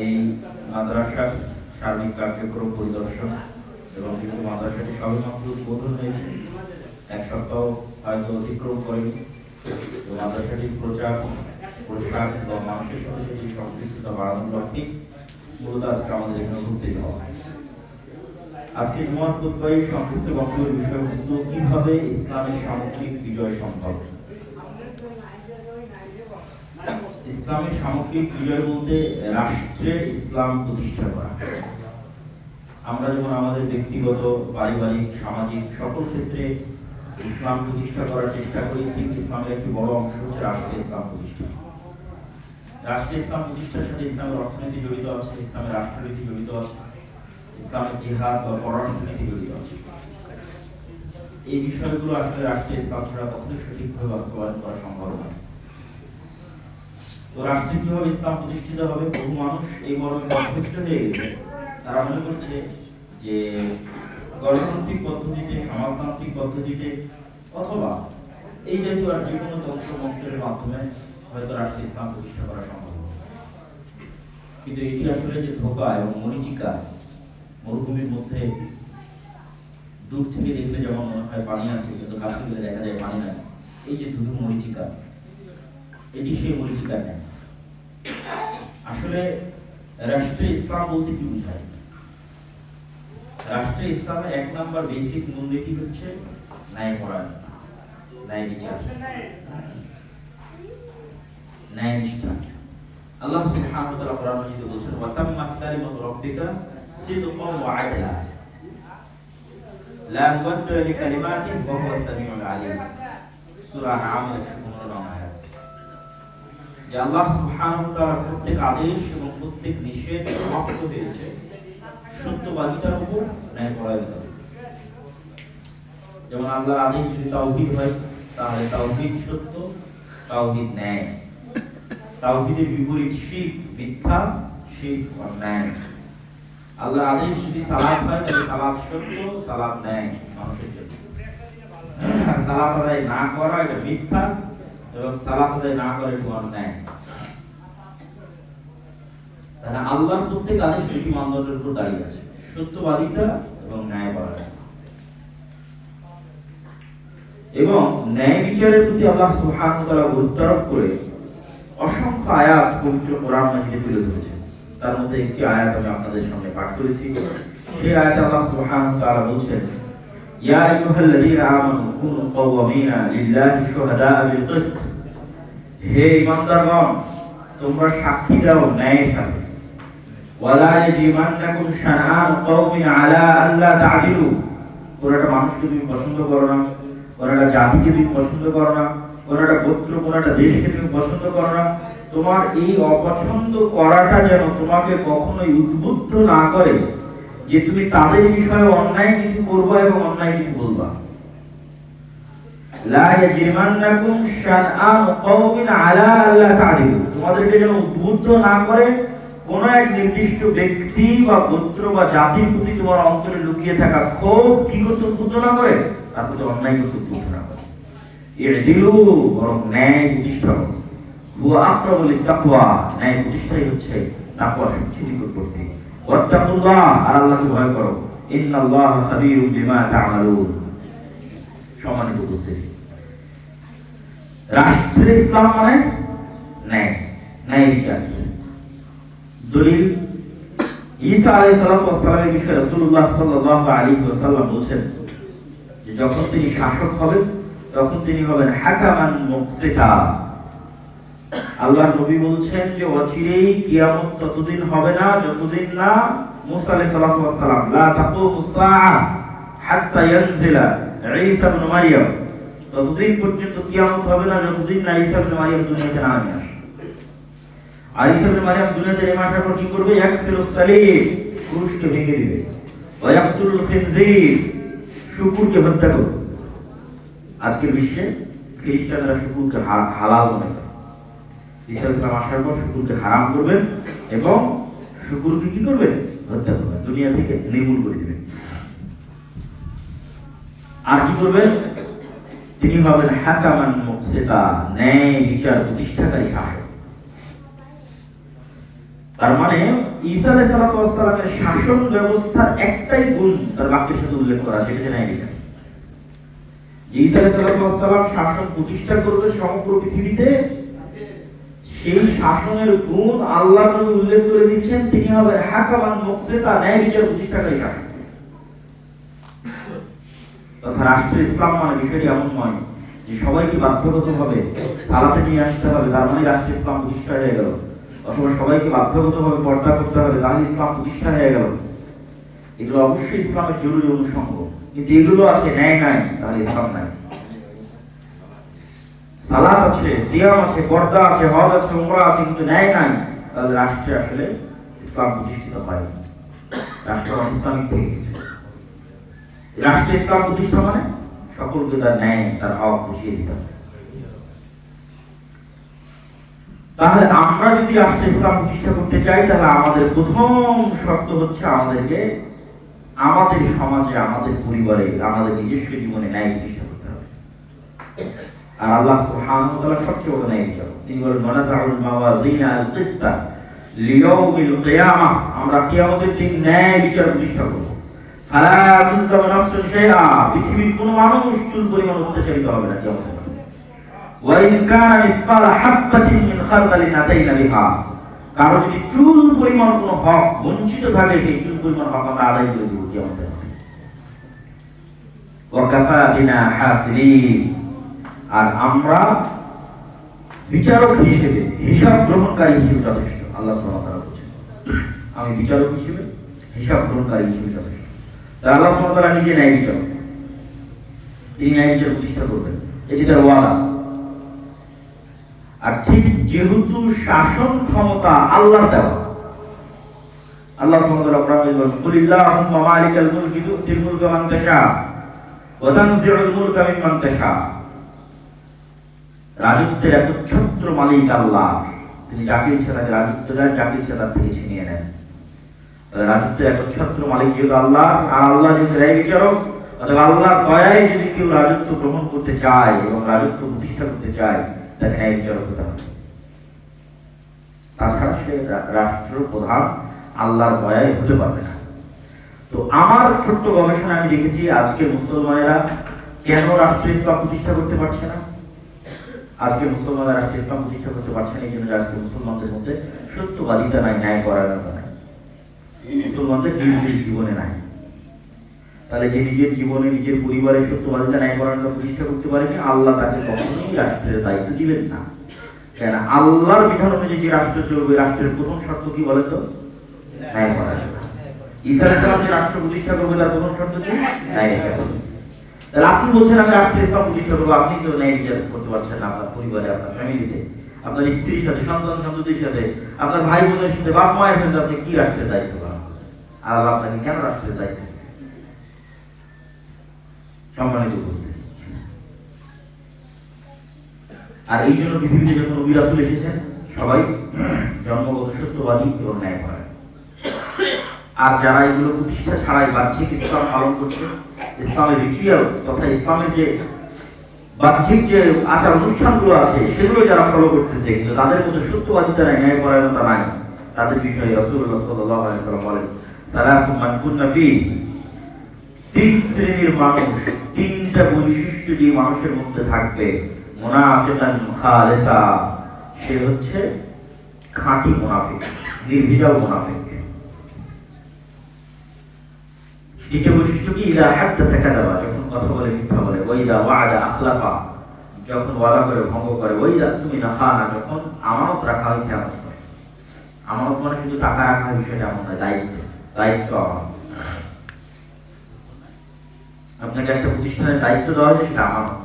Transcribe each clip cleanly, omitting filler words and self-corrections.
এই মাদ্রাসার সার্বিক কার্যক্রম পরিদর্শন এবং কিন্তু মাদ্রাসাটি সবেমাত্র উদ্বোধন হয়েছে, এক সপ্তাহ হয়তো অতিক্রম করেনি। মাদ্রাসাটির প্রসার এবং মানুষের সাথে সেটি সম্পৃক্ততা বাড়ানোর লক্ষ্যে মূলত আজকে আমাদের এখানে উপস্থিত হওয়া। আজকে জুমার খুতবায় সংক্ষিপ্ত বক্তব্যের বিষয়বস্তু কিভাবে ইসলামের সামগ্রিক বিজয় সম্ভব। ইসলামের সামগ্রিক বিজয় বলতে রাষ্ট্রে ইসলাম প্রতিষ্ঠা করা। আমরা যেমন আমাদের ব্যক্তিগত, পারিবারিক, সামাজিক সকল ক্ষেত্রে ইসলাম প্রতিষ্ঠা করার চেষ্টা করি, ঠিক ইসলামের একটি বড় অংশ হচ্ছে রাষ্ট্রে ইসলাম প্রতিষ্ঠা। রাষ্ট্রে ইসলাম প্রতিষ্ঠার সাথে ইসলামের অর্থনীতি জড়িত আছে, ইসলামের রাষ্ট্রনীতি জড়িত আছে, ইসলামের জিহাদ বা পররাষ্ট্রনীতি জড়িত আছে। এই বিষয়গুলো আসলে রাষ্ট্রে ইসলাম ছাড়া কখনোই সঠিকভাবে বাস্তবায়ন করা সম্ভব নয়। তো রাষ্ট্রে কিভাবে ইসলাম প্রতিষ্ঠিত হবে? বহু মানুষ এই মর্মে সন্তুষ্ট হয়ে গেছে। তারা মনে করছে যে গণতান্ত্রিক পদ্ধতিতে, সমাজতান্ত্রিক পদ্ধতিতে অথবা এই জাতীয় আর যে কোনো তন্ত্র মন্ত্রের মাধ্যমে হয়তো রাষ্ট্রে ইসলাম প্রতিষ্ঠা করা সম্ভব। কিন্তু এটি আসলে যে ধোঁকা এবং মরীচিকা। মরুভূমির মধ্যে দূর থেকে দেখলে যেমন মনে হয় পানি আছে, কিন্তু কাছে গেলে দেখা যায় পানি নাই। এই যে ধুধু মরীচিকা, এটি সেই মরীচিকা নেই। আসলে রাষ্ট্রে ইসলাম বলতে কি বোঝায়? রাষ্ট্রে ইসলামের এক নাম্বার বেসিক মূলনীতি হচ্ছে ন্যায়পরায়ণ, ন্যায় বিচার, ন্যায় নিষ্ঠা। আল্লাহ সুবহানাহু ওয়া তাআলা কোরআন মাজিদে বলেছেন, ওয়া তাম্মাত কালিমাতু রাব্বিকা সিদকান ওয়া আদলা লা মুবাদ্দিলা লিকালিমাতিহি ওয়া হুয়া সামিউল আলিম। সূরা আনআমের 15 নং আয়াত। যে আল্লাহ সুবহানাহু ওয়া তাআলা প্রত্যেক আদেশ এবং প্রত্যেক নিষেধ সমাপ্ত হয়েছে সত্যবাদিতার উপর, ন্যায়পরায়ণতার উপর। যেমন আল্লাহর আদেশ যদি তাওহীদ হয় তাহলে তাওহীদ সত্য, তাওহীদ ন্যায়। তাওহীদের বিপরীত শিরক, মিথ্যা, শিরক অন্যায়। আল্লাহর আদেশ যদি সালাত হয় তাহলে সালাত সত্য, সালাত ন্যায় মানুষের জন্য। সালাত আদায় না করা এটা মিথ্যা এবং সালাত আদায় না করা এটা অন্যায়। তাহলে আল্লাহর প্রত্যেক আদেশ দুটি মানদণ্ডের উপর দাঁড়িয়ে আছে, সত্যবাদিতা এবং ন্যায়পরায়ণ। এবং ন্যায় বিচারের প্রতি আল্লাহ সুবহানাহু ওয়া তাআলা গুরুত্ব আরোপ করে অসংখ্য আয়াত পবিত্র কোরআন মাজিদে তুলে ধরেছেন। তার মধ্যে একটি আয়াত আমি আপনাদের সামনে পাঠ করেছি। সেই আয়াতে আল্লাহ সুবহানাহু ওয়া তাআলা বলেছেন, ইয়া আইয়ুহাল্লাযীনা আমানু কুনু কাওয়ামিনা লিল্লাহি শুহাদা'a বিল কিসত। হে ঈমানদারগণ, তোমরা সাক্ষী দাও ন্যায়ের সাথে। ওয়ালা ইয়াজরিমান্নাকুম শানআন কওমিন আলা আল্লা তা'দিলু। কোন একটা মানুষকে তুমি পছন্দ করো না, কোন একটা জাতিকে তুমি পছন্দ করো না, কোন একটা গোত্র, কোন একটা দেশকে তুমি পছন্দ করো না, তোমার এই অপছন্দ করাটা যেন তোমাকে কখনোই উদ্বুদ্ধ না করে যে তুমি তাদের বিষয়ে অন্যায় কিছু করবা এবং অন্যায় কিছু বলবা। লা ইয়াজরিমান্নাকুম শানআন কওমিন আলা আল্লা তা'দিলু। তোমাদেরকে যেন উদ্বুদ্ধ না করে কোন এক নির্দিষ্ট ব্যক্তি বা গোত্র বা জাতির প্রতি তোমার অন্তরে লুকিয়ে থাকা ক্ষোভ কি করতে উদ্বুদ্ধ না করে, তার প্রতি অন্যায় করতে উদ্বুদ্ধ না করে। ইদিলু, বরং ন্যায় প্রতিষ্ঠা করো। হুয়া আকরাবু লিত-তাকওয়া, ন্যায় প্রতিষ্ঠাই হচ্ছে তাকওয়া সবচেয়ে নিকটবর্তী। ওয়াত্তাকুল্লাহ, আর আল্লাহকে ভয় করো। ইন্নাল্লাহা খাবীরুম বিমা তা'মালুন। সম্মানিত উপস্থিতি, রাষ্ট্রে ইসলাম মানে ন্যায়, ন্যায় বিচার। দলিল ঈসা আলাইহিস সালামের বিষয়ে রাসূলুল্লাহ সাল্লাল্লাহু আলাইহি ওয়াসাল্লাম বলেছেন যে যখন তিনি শাসক হবেন তখন তিনি হবেন হাকামান মুকসিতা। আল্লাহর নবী বলছেন যে অচিরেই কিয়ামত ততদিন হবে না যতদিন না মুসা আলাইহিস সালাম লা তাকুমুস সাআ হাত্তা ইয়ানজিলা ঈসা ইবনে মারইয়াম। ততদিন পর্যন্ত কিয়ামত হবে না যতদিন না ঈসা ইবনে মারইয়াম দুনিয়াতে না আসে। আর ঈসা ইবনে মারইয়াম দুনিয়াতে নেমে আসার পর কি করবে? ইয়াকসিরুস সালিব, ক্রুশকে ভেঙে দিবে। ওয়া ইয়াকতুলুল খিনজির, শুকুরকে হত্যা করবে। আজকের বিশ্বে খ্রিস্টানরা শুকুরকে হালাল মনে করে। ঈসা ইসলাম আসার পর শুকুরকে হারাম করবেন এবং শুকুরকে কি করবেন? হত্যা করবেন, দুনিয়া থেকে নির্মূল করে দিবেন। আর কি করবেন? তিনি হবেন হাকামান মুকসিতা, ন্যায় বিচার প্রতিষ্ঠাকারী শাসক। তার মানে ঈসা আলাইহিস সালামের শাসন ব্যবস্থার একটাই গুণ তার বাক্যের সাথে উল্লেখ করা, সেটা ন্যায় বিচার। যে ঈসা আলাইহিস সালাম শাসন প্রতিষ্ঠা করবে সমগ্র পৃথিবীতে, সেই শাসনের গুণ আল্লাহ নবী উল্লেখ করে দিচ্ছেন, তিনি হবে হাকামান মুকসিতা, ন্যায় বিচার প্রতিষ্ঠাকারী শাসক। তথা রাষ্ট্র ইসলাম মানে বিষয়টি এমন নয় যে সবাইকে বাধ্যগতভাবে সালাতে নিয়ে আসতে হবে, তার মানে রাষ্ট্র ইসলাম প্রতিষ্ঠা হয়ে গেল, অথবা সবাইকে বাধ্যগতভাবে পর্দা করতে হবে, তাহলে ইসলাম প্রতিষ্ঠা হয়ে গেল। এগুলো অবশ্যই ইসলামের জরুরি অনুষঙ্গ, কিন্তু এগুলো আছে, ন্যায় নাই, তাহলে ইসলাম নাই। সালাত আছে, সিয়াম আছে, পর্দা আছে, হজ আছে, উমরা আছে, কিন্তু ন্যায় নাই, তাহলে রাষ্ট্রে আসলে ইসলাম প্রতিষ্ঠিত হয়নি, রাষ্ট্র ইসলামিক থেকে গেছে। রাষ্ট্রে ইসলাম প্রতিষ্ঠা মানে সকলকে তার ন্যায়, তার হক বুঝিয়ে দিতে হবে। তাহলে আমরা যদি রাষ্ট্রে ইসলাম প্রতিষ্ঠা করতে চাই, তাহলে আমাদের প্রথম শর্ত হচ্ছে আমাদেরকে আমাদের সমাজে, আমাদের পরিবারে, আমাদের নিজস্ব জীবনে ন্যায় প্রতিষ্ঠা করতে হবে। আর আল্লাহ সুবহানাহু ওয়া তাআলা সবচেয়ে বড় ন্যায় বিচারক। তিনি বলেন মানাজাউল মাওয়াজিনা আল কিসতা লিয়াউমিল কিয়ামাহ, আমরা কিয়ামতের দিন ন্যায় বিচার প্রতিষ্ঠা করব। ফালা তুজলামু নাফসুন শাইআ, পৃথিবীর কোনো মানুষ চুল পরিমাণ অত্যাচারিত হবে না কিয়ামতের দিন। ওয়া ইন কানা মিসকালা হাববাতিন মিন খারদালিন আতাইনা বিহা, কারো যদি চুল পরিমাণ কোনো হক বঞ্চিত থাকে, সেই চুল পরিমাণ হক আমরা আদায় করে দেব কিয়ামতের দিন। ওয়া কাফা বিনা হাসিলিন, আর আমরা বিচারক হিসেবে, হিসাব গ্রহণকারী হিসেবে যথেষ্ট। আল্লাহ সুবহানাহু ওয়া তাআলা বলেছেন আমি বিচারক হিসেবে, হিসাব গ্রহণকারী হিসেবে যথেষ্ট। তাই আল্লাহ সুবহানাহু ওয়া তাআলা নিজে ন্যায় বিচারক, তিনি ন্যায় বিচার প্রতিষ্ঠা করবেন, এটি তার ওয়াদা। আর ঠিক যেহেতু শাসন ক্ষমতা আল্লাহর দেওয়া, আল্লাহ সুবহানাহু ওয়া তাআলা কোরআনে বলেন কুলিল্লাহুম্মা মালিকাল মুলকি তুতিল মুলকা মান তাশা ওয়া তানজিউল মুলকা মিম্মান তাশা, রাজত্বের একচ্ছত্র মালিক আল্লাহ, তিনি যাকে ইচ্ছা তাকে রাজত্ব দেন, যাকে ইচ্ছা তার থেকে ছিনিয়ে নেন। রাজত্বের একচ্ছত্র মালিক যেহেতু আল্লাহ, আর আল্লাহ যেহেতু ন্যায় বিচারক, অথবা আল্লাহর দয়ায় যদি কেউ রাজত্ব গ্রহণ করতে চায় এবং রাজত্ব প্রতিষ্ঠা করতে চায়, তাকে ন্যায় বিচারক হতে হবে। তাছাড়া সে রাষ্ট্র প্রধান আল্লাহর দয়ায় হতে পারবে না। তো আমার ছোট্ট গবেষণা আমি দেখেছি আজকে মুসলমানেরা কেন রাষ্ট্র ইসলাম প্রতিষ্ঠা করতে পারছে না। আজকে মুসলমানরা রাষ্ট্র ইসলাম প্রতিষ্ঠা করতে পারছে না, এই জন্য আজকে মুসলমানদের মধ্যে সত্যবাদিতা নাই, ন্যায় পরায়ণতা নাই, মুসলমানদের নিজের জীবনে নাই। তাহলে যে নিজের জীবনে, নিজের পরিবারে সত্যবাদিতা, ন্যায় পরায়ণতা প্রতিষ্ঠা করতে পারেনি, আল্লাহ তাকে কখনোই রাষ্ট্রের দায়িত্ব দিবেন না। কেন? আল্লাহর বিধান অনুযায়ী যে রাষ্ট্র চলবে, রাষ্ট্রের প্রথম শর্ত কি বলে তো? ন্যায় পরায়ণতা। ঈসা আলাইহিস সালাম যে রাষ্ট্র প্রতিষ্ঠা করবে, তার প্রথম শর্ত কি? ন্যায় বিচার। তাহলে আপনি বলছেন আমি রাষ্ট্র ইসলাম প্রতিষ্ঠা করবো, আপনি তো ন্যায় বিচার করতে পারছেন না আপনার পরিবারে, আপনার ফ্যামিলিতে, আপনার স্ত্রীর সাথে, সন্তান সন্ততির সাথে, আপনার ভাই বোনের সাথে, বাপ মায়ের সাথে আপনি কি রাষ্ট্রের দায়িত্ব পালন করেন? আর আল্লাহ আপনাকে কেন রাষ্ট্রের দায়িত্ব? সম্মানিত উপস্থিতি, আর এই জন্য পৃথিবীতে যখন নবী রাসূল এসেছেন, সবাই জন্মগত সত্যবাদী এবং ন্যায়পরায়ণ। আর যারা এগুলো প্রতিষ্ঠা ছাড়াই বাহ্যিক ইসলাম পালন করছে, ইসলামের রিচুয়ালস তথা ইসলামের যে বাহ্যিক যে আচার অনুষ্ঠানগুলো আছে, সেগুলো যারা ফলো করতেছে, কিন্তু তাদের মধ্যে সত্যবাদিতা নাই, ন্যায়পরায়ণতা নাই, তাদের বিষয়ে রাসূলুল্লাহ সাল্লাল্লাহু আলাইহি ওয়াসাল্লাম বলেন সালাতুন মান কুন্না ফি, তিন শ্রেণীর মানুষ, তিনটা বৈশিষ্ট্য যে মানুষের মধ্যে থাকবে, মুনাফিকান খালিসা, সে হচ্ছে খাঁটি মুনাফিক, নির্ভেজাল মুনাফিক। দ্বিতীয় বৈশিষ্ট্য কি? ইযা হাদাসা কাযাবা, যখন কথা বলে মিথ্যা বলে, ওয়া ইযা ওয়া'আদা আখলাফা, যখন ওয়াদা করে ভঙ্গ করে, ওয়া ইযা তুমিনা খানা, যখন আমানত রাখা হয় খেয়ানত করে। আমানত মানে শুধু টাকা রাখা বিষয়টা এমন নয়, দায়িত্ব, দায়িত্ব আমানত। আপনাকে একটা প্রতিষ্ঠানের দায়িত্ব দেওয়া হয়েছে, সেটা আমানত,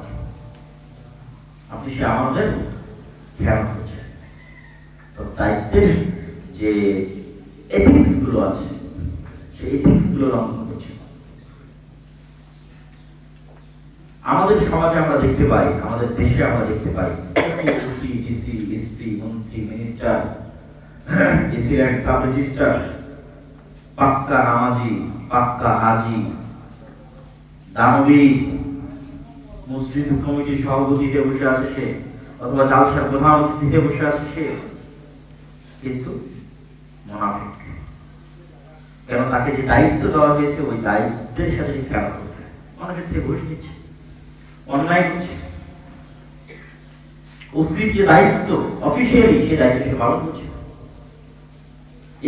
আপনি সে আমানতের খেয়ানত করছেন। তো দায়িত্বের যে এথিক্স গুলো আছে, সেই এথিক্স গুলো লঙ্ঘন করছে। আমাদের সমাজে আমরা দেখতে পাই, আমাদের দেশে আমরা দেখতে পাই, ডিসি, এসপি, মন্ত্রী, minister, AC rank, sub registrar, পাক্কা নামাজি, পাক্কা হাজি, দানবী, মসজিদ কমিটির সভাপতিতে বসে আছে সে, অথবা জালসার প্রধান অতিথিতে বসে আছে সে, কিন্তু মুনাফিক। কেন তাকে যে দায়িত্ব দেওয়া হয়েছে ওই দায়িত্বের সাথে সে খেলা করছে, মানুষের থেকে ঘুষ নিচ্ছে, অন্যায় করছে। ওসির যে দায়িত্ব অফিসিয়ালি সেই দায়িত্ব সে পালন করছে,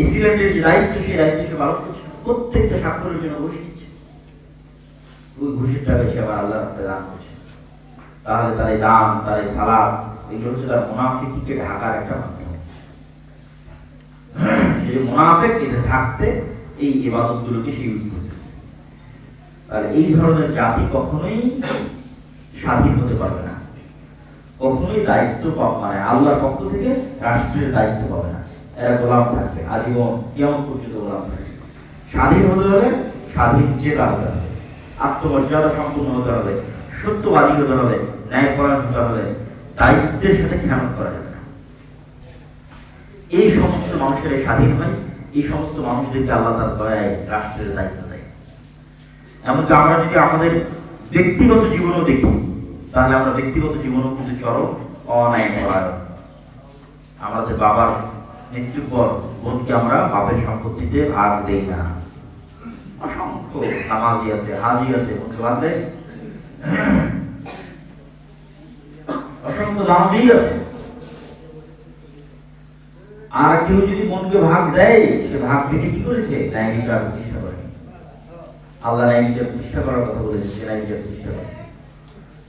এসিলেন্টের যে দায়িত্ব সেই দায়িত্ব সে পালন করছে, প্রত্যেকটা স্বাক্ষরের জন্য ঘুষ নিচ্ছে। ওই ঘুষের টাকা সে আবার আল্লাহ রাস্তায় দান করছে। তাহলে তার এই দান, তার এই সালাত, এগুলো হচ্ছে তার মুনাফিককে ঢাকার একটা মাধ্যম। সেই মুনাফিক এটা ঢাকতে এই ইবাদতগুলোকে সে ইউজ করতেছে। তাহলে এই ধরনের জাতি কখনোই স্বাধীন হতে পারবে না, কখনোই দায়িত্ব মানে আল্লাহর পক্ষ থেকে রাষ্ট্রের দায়িত্ব পাবে না। এরা গোলাম থাকবে আজীবন, কিয়ামত পর্যন্ত গোলাম থাকবে। স্বাধীন হতে হলে স্বাধীন চেতা হতে হবে, আত্মমর্যাদা সম্পূর্ণ হতে হবে, সত্যবাদী হতে হবে, ন্যায়পরায়ণ হতে হবে, দায়িত্বের সাথে খেয়ানত করা যাবে না। এই সমস্ত মানুষের স্বাধীন হয়, এই সমস্ত মানুষদেরকে আল্লাহ তার দয়ায় রাষ্ট্রের দায়িত্ব দেয়। এমনকি আমরা যদি আমাদের ব্যক্তিগত জীবনও দেখি, তাহলে আমরা ব্যক্তিগত জীবনও কিন্তু চরম অন্যায় পরায়ণ। আমাদের বাবার মৃত্যুর পর বোনকে আমরা বাপের সম্পত্তিতে ভাগ দেই না। অসংখ্য নামাজি আছে, হাজি আছে, বোনকে ভাগ দেয়, অসংখ্য দানবী আছে। আর কেউ যদি বোনকে ভাগ দেয়, সে ভাগ থেকে কি করেছে? ন্যায় বিচার প্রতিষ্ঠা করে। আল্লাহ ন্যায় বিচার প্রতিষ্ঠা করার কথা বলেছে, সে ন্যায় বিচার প্রতিষ্ঠা করে।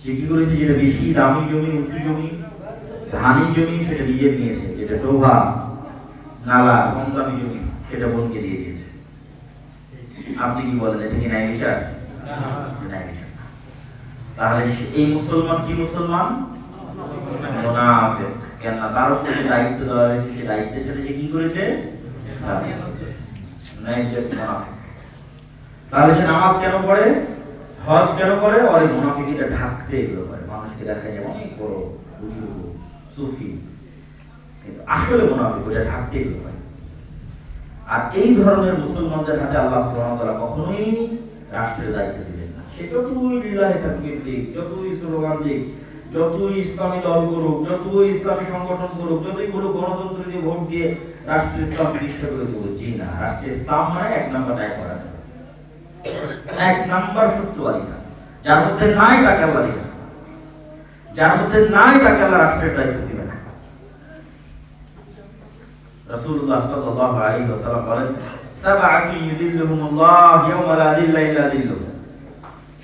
সে কি করেছে? যেটা বেশি দামি জমি, উঁচু জমি, ধানি জমি, সেটা নিজে নিয়েছে। যেটা ডোভা নালা, কম দামি জমি, সেটা বোনকে দিয়ে দিয়েছে। আপনি কি বলেন, এটা কি ন্যায় বিচার? ন্যায় বিচার। তাহলে এই মুসলমান কি মুসলমান? মুনাফিক। কেন? তার উপর যে দায়িত্ব দেওয়া হয়েছে সেই দায়িত্বের সাথে সে কি করেছে? ন্যায় বিচার। মুনাফিক। তাহলে সে নামাজ কেন পড়ে, হজ কেন করে? আর এই মুনাফিকটা ঢাকতে এগুলো করে। মানুষকে দেখা যায় অনেক বড় বুজুর্গ সুফি, কিন্তু আসলে মুনাফিক ওটা ঢাকতে এগুলো করে। আর এই ধরনের মুসলমানদের হাতে আল্লাহ সুবহানাহু ওয়া তাআলা কখনোই রাষ্ট্রের দায়িত্ব দিবেন না। সে যতই লিল্লাহি তাকবীর দিক, যতই স্লোগান দিক, যতই ইসলামী দল করুক, যতই ইসলামী সংগঠন করুক, যতই কোনো গণতন্ত্র দিয়ে ভোট দিয়ে রাষ্ট্রের ইসলাম প্রতিষ্ঠা করে দেবো, জি না। রাষ্ট্রের ইসলাম মানে এক নাম্বার দায় করা যাবে, এক নাম্বার সত্যবাদিতা। যার মধ্যে নাই তাকে আল্লাহ দিবেন, যার মধ্যে নাই তাকে আল্লাহ রাষ্ট্রের দায়িত্ব দিবেন না। রাসূলুল্লাহ সাল্লাল্লাহু আলাইহি ওয়াসাল্লাম বলেন, সাবআতুন ইউযিল্লুহুমুল্লাহ ইয়াওমা লা যিল্লা ইল্লা যিল্লুহু।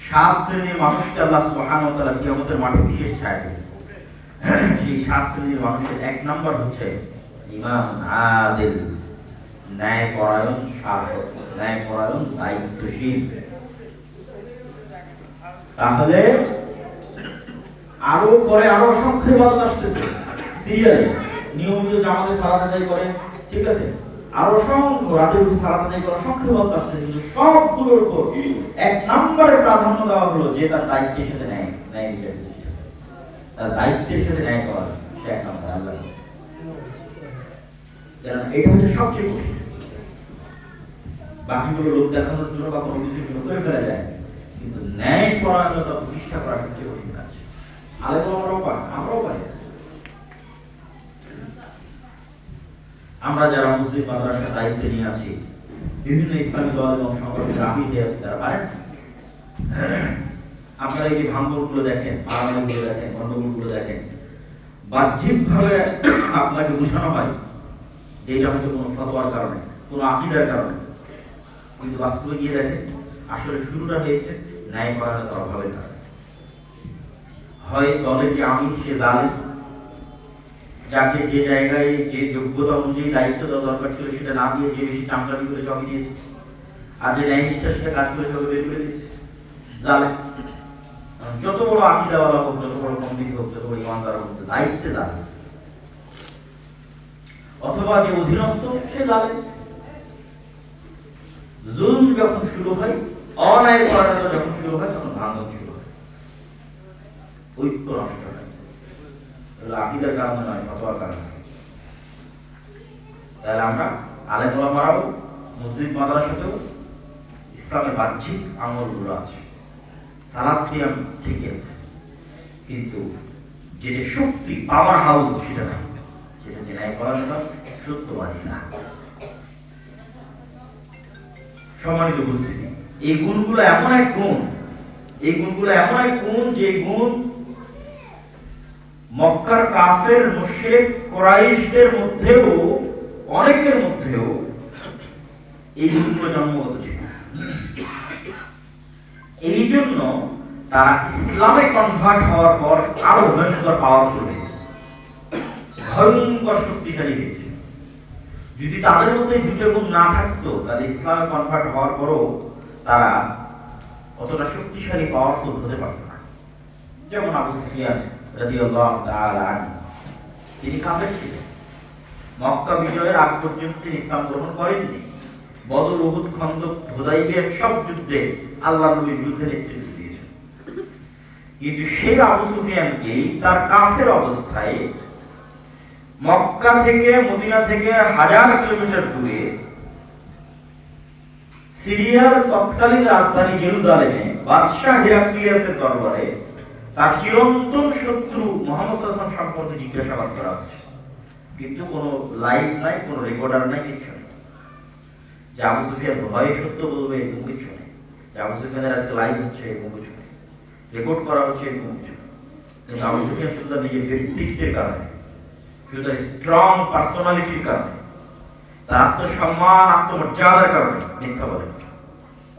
7 শ্রেণীর মানুষকে আল্লাহ সুবহানাহু ওয়া তাআলা কিয়ামতের মাঠে বিশেষ ছায়া দেবেন। সেই 7 শ্রেণীর মানুষের এক নাম্বার হচ্ছে ইমাম আদিল, ন্যায়পরায়ণ শাসক, ন্যায়পরায়ণ দায়িত্বশীল। তাহলে আরো পরে আরো অসংখ্য ইবাদত আসতেছে সিরিয়ালে, নিয়মিত জামাতে সালাত আদায় করে, ঠিক আছে, আরো অসংখ্য রাতের উঠে সালাত আদায় করে, অসংখ্য ইবাদত আসতেছে। কিন্তু সবগুলোর উপর এক নম্বরে প্রাধান্য দেওয়া হলো যে তার দায়িত্বের সাথে ন্যায় বিচার, তার দায়িত্বের সাথে ন্যায় করা, সে এক নম্বর আল্লাহ। এটা হচ্ছে সবচেয়ে কঠিন। বাকিগুলো লোক দেখানোর জন্য বা কোনো কিছুর জন্য করে ফেলা যায়, কিন্তু ন্যায় পরায়ণতা প্রতিষ্ঠা করা সবচেয়ে কঠিন কাজ। আলেম আমরাও পারি, আমরাও পারি। আমরা যারা মুসলিম মাদ্রাসার দায়িত্বে নিয়ে আছি, বিভিন্ন ইসলামী দল এবং সংগঠনের আমির আছে, তারা পারেন। আপনারা এই যে ভাঙনগুলো দেখেন, আরামগুলো দেখেন, গন্ডগোলগুলো দেখেন, বাহ্যিকভাবে আপনাকে বোঝানো হয় যে এটা হয়তো কোনো ফতোয়ার কারণে, কোনো আকীদার কারণে, কিন্তু বাস্তবে গিয়ে দেখেন আসলে শুরুটা হয়েছে ন্যায় পরায়ণতার অভাবের কারণে। হয় দলের যে আমির সে জালেম, যাকে যে জায়গায় যে যোগ্যতা অনুযায়ী দায়িত্ব দেওয়া দরকার ছিল সেটা না দিয়ে যে বেশি চামচামি করে জমি দিয়েছে, আর যে ন্যায়নিষ্ঠার সাথে কাজ করে সবাই বের করে দিয়েছে, জালেম। যত বড় আকীদাওয়ালা হোক, যত বড় পণ্ডিত হোক, যত বড় ইমানদার হোক, দায়িত্বে জালেম। অথবা যে অধীনস্থ সে জালেম। জুলুম যখন শুরু হয়, অন্যায় পরায়ণতা যখন শুরু হয়, তখন ভাঙন শুরু হয়, ঐক্য নষ্ট হয়। আকীদার কারণে নয়, ফতোয়ার কারণে। তাহলে আমরা আলেম ওলামারাও মুসলিম মাদ্রাসাতেও ইসলামের বাহ্যিক আমলগুলো আছে, সালাত কিয়াম ঠিক আছে, কিন্তু যেটা শক্তি, পাওয়ার হাউস, সেটা নাই। সেটা যে ন্যায় পরায়ণতা, সত্যবাদী না। সম্মানিত উপস্থিতি, এই গুণগুলো এমন এক গুণ যে গুণ মক্কার কাফের মুশরিক কুরাইশদের মধ্যেও অনেকের মধ্যেও এই গুণগুলো জন্মগত ছিল। এই জন্য তারা ইসলামে কনভার্ট হওয়ার পর আরো ভয়ঙ্কর পাওয়ারফুল হয়েছে, ভয়ঙ্কর শক্তিশালী হয়েছে। যদি তাদের মধ্যে দুটো গুণ না থাকতো তাহলে ইসলামে কনভার্ট হওয়ার পরও তারা অতটা শক্তিশালী পাওয়ারফুল হতে পারত না। যেমন আবু সুফিয়ান রাদিয়াল্লাহু তাআলা আনহু, তিনি কাফের ছিলেন, মক্কা বিজয়ের আগ পর্যন্ত তিনি ইসলাম গ্রহণ করেননি। বদর, উহুদ, খন্দক, হুদাইবিয়ার সব যুদ্ধে আল্লাহর নবীর বিরুদ্ধে নেতৃত্ব দিয়েছেন। কিন্তু সেই আবু সুফিয়ানকে তার কাফের অবস্থায় মক্কা থেকে, মদিনা থেকে 1000 কিলোমিটার দূরে সিরিয়ার তৎকালীন রাজধানী জেরুজালেমে বাদশাহ হিরাক্লিয়াসের দরবারে তার চিরন্তন শত্রু মুহাম্মদ সাল্লাল্লাহু আলাইহি ওয়াসাল্লাম সম্পর্কে জিজ্ঞাসাবাদ করা হচ্ছে। কিন্তু কোনো লাইভ নাই, কোনো রেকর্ডার নাই, কিছু নেই যে আবু সুফিয়ান ভয়ে সত্য বলবে, এরকম কিছু নেই। যে আবু সুফিয়ানের আজকে লাইভ হচ্ছে, এরকম কিছু নেই। রেকর্ড করা হচ্ছে, এরকম কিছু নেই। কিন্তু আবু সুফিয়ান শুধু তার নিজের ব্যক্তিত্বের কারণে, শুধু তার স্ট্রং পার্সোনালিটির কারণে, তার আত্মসম্মান, আত্মমর্যাদার কারণে মিথ্যা বলে।